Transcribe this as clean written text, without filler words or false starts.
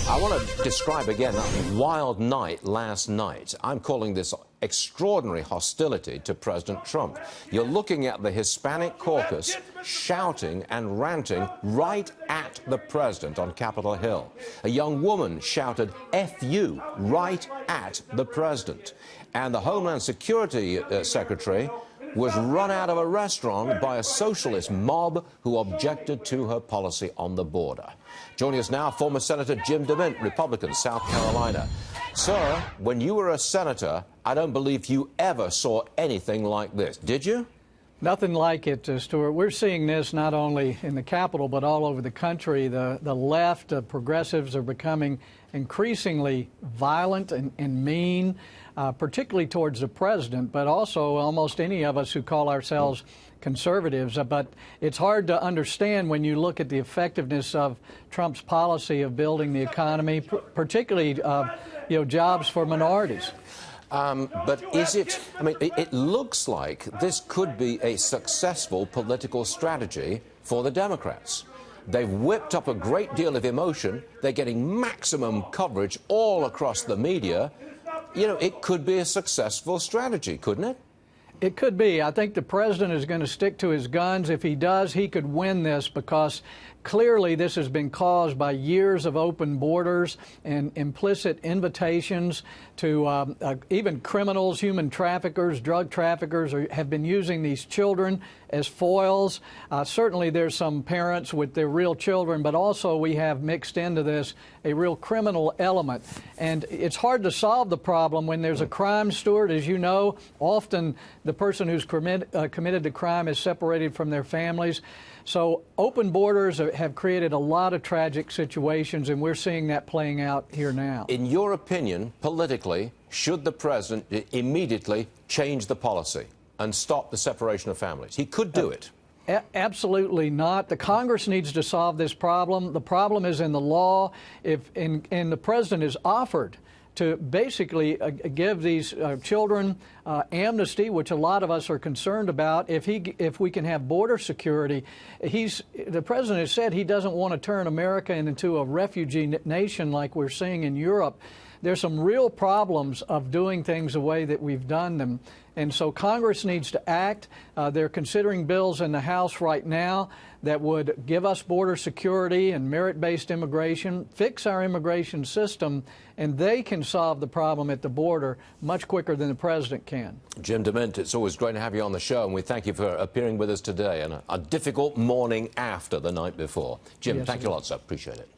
I want to describe again that wild night last night. I'm calling this extraordinary hostility to President Trump. You're looking at the Hispanic caucus shouting and ranting right at the president on Capitol Hill. A young woman shouted, "F you," right at the president. And the Homeland Security Secretary was run out of a restaurant by a socialist mob who objected to her policy on the border. Joining us now, former Senator Jim DeMint, Republican, South Carolina. Sir, when you were a senator, I don't believe you ever saw anything like this, did you? Nothing like it, Stuart. We're seeing this not only in the Capitol, but all over the country. The left, progressives are becoming increasingly violent and mean, particularly towards the president, but also almost any of us who call ourselves conservatives. But it's hard to understand when you look at the effectiveness of Trump's policy of building the economy, particularly jobs for minorities. But is it, I mean, it looks like this could be a successful political strategy for the Democrats. They've whipped up a great deal of emotion. They're getting maximum coverage all across the media. You know, it could be a successful strategy, couldn't it? It could be. I think the president is going to stick to his guns. If he does, he could win this, because clearly this has been caused by years of open borders and implicit invitations to even criminals, human traffickers, drug traffickers have been using these children as foils. Certainly there's some parents with their real children, but also we have mixed into this a real criminal element. And it's hard to solve the problem when there's a crime, Stuart. As you know, often the person who's committed the crime is separated from their families. So open borders have created a lot of tragic situations, and we're seeing that playing out here now. In your opinion, politically, should the president immediately change the policy and stop the separation of families? He could do it. Absolutely not. The Congress needs to solve this problem. The problem is in the law. And the president is offered to basically give these children amnesty, which a lot of us are concerned about. If we can have border security, the president has said he doesn't want to turn America into a refugee nation like we're seeing in Europe. There's some real problems of doing things the way that we've done them. And so Congress needs to act. They're considering bills in the House right now that would give us border security and merit-based immigration, fix our immigration system, and they can solve the problem at the border much quicker than the president can. Jim DeMint, it's always great to have you on the show, and we thank you for appearing with us today on a difficult morning after the night before. Jim, yes, thank you a lot, sir. Appreciate it.